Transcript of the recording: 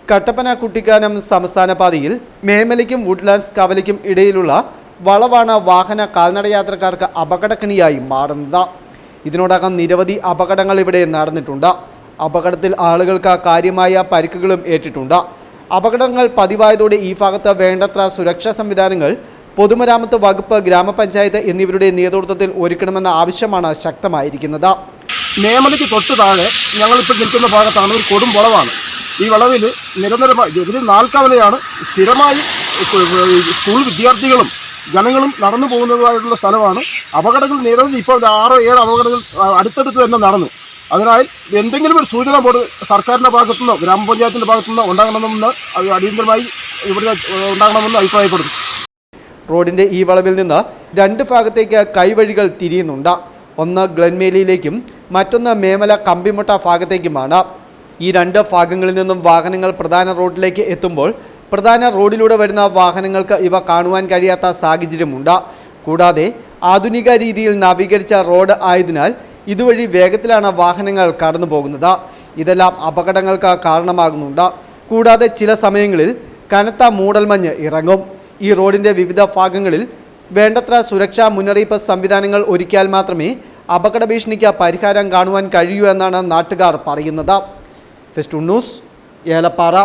കട്ടപ്പന കുട്ടിക്കാനം സംസ്ഥാന പാതയിൽ മേമലയ്ക്കും വുഡ്ലാൻഡ്സ് കവലയ്ക്കും ഇടയിലുള്ള വളവാണ് വാഹന കാൽനടയാത്രക്കാർക്ക് അപകടക്കണിയായി മാറുന്നത്. ഇതിനോടകം നിരവധി അപകടങ്ങൾ ഇവിടെ നടന്നിട്ടുണ്ട്. അപകടത്തിൽ ആളുകൾക്ക് കാര്യമായ പരിക്കുകളും ഏറ്റിട്ടുണ്ട്. അപകടങ്ങൾ പതിവായതോടെ ഈ ഭാഗത്ത് വേണ്ടത്ര സുരക്ഷാ സംവിധാനങ്ങൾ പൊതുമരാമത്ത് വകുപ്പ്, ഗ്രാമപഞ്ചായത്ത് എന്നിവരുടെ നേതൃത്വത്തിൽ ഒരുക്കണമെന്ന ആവശ്യമാണ് ശക്തമായിരിക്കുന്നത്. മേമലയ്ക്ക് തൊട്ട് താഴെ ഞങ്ങളിപ്പോൾ നിൽക്കുന്ന ഭാഗത്താണ് ഒരു കൊടും വളവാണ്. ഈ വളവിൽ നിരന്തരമായി ഒരു നാൽക്കവലയാണ്. സ്ഥിരമായി സ്കൂൾ വിദ്യാർത്ഥികളും ജനങ്ങളും നടന്നു പോകുന്നതായിട്ടുള്ള സ്ഥലമാണ്. അപകടങ്ങൾ നിരവധി, ഇപ്പോൾ 6-7 അപകടങ്ങൾ അടുത്തടുത്ത് തന്നെ നടന്നു. അതിനാൽ എന്തെങ്കിലും ഒരു സൂചന ബോർഡ് സർക്കാരിൻ്റെ ഭാഗത്തുനിന്നോ ഗ്രാമപഞ്ചായത്തിൻ്റെ ഭാഗത്തുനിന്നോ ഉണ്ടാകണമെന്ന് അടിയന്തരമായി ഇവിടെ ഉണ്ടാകണമെന്ന് അഭിപ്രായപ്പെടുന്നു. റോഡിൻ്റെ ഈ വളവിൽ നിന്ന് 2 ഭാഗത്തേക്ക് കൈവഴികൾ തിരിയുന്നുണ്ട്. ഒന്ന് ഗ്ലെൻമേലിയിലേക്കും മറ്റൊന്ന് മേമല കമ്പിമുട്ട ഭാഗത്തേക്കുമാണ്. ഈ 2 ഭാഗങ്ങളിൽ നിന്നും വാഹനങ്ങൾ പ്രധാന റോഡിലേക്ക് എത്തുമ്പോൾ പ്രധാന റോഡിലൂടെ വരുന്ന വാഹനങ്ങൾക്ക് ഇവ കാണുവാൻ കഴിയാത്ത സാഹചര്യമുണ്ട്. കൂടാതെ ആധുനിക രീതിയിൽ നവീകരിച്ച റോഡ് ആയതിനാൽ ഇതുവഴി വേഗത്തിലാണ് വാഹനങ്ങൾ കടന്നു പോകുന്നത്. ഇതെല്ലാം അപകടങ്ങൾക്ക് കാരണമാകുന്നുണ്ട്. കൂടാതെ ചില സമയങ്ങളിൽ കനത്ത മൂടൽമഞ്ഞ് ഇറങ്ങും. ഈ റോഡിൻ്റെ വിവിധ ഭാഗങ്ങളിൽ വേണ്ടത്ര സുരക്ഷാ മുന്നറിയിപ്പ് സംവിധാനങ്ങൾ ഒരുക്കിയാൽ മാത്രമേ അപകട ഭീഷണിക്ക് പരിഹാരം കാണുവാൻ കഴിയൂ എന്നാണ് നാട്ടുകാർ പറയുന്നത്. Fest news, Elappara.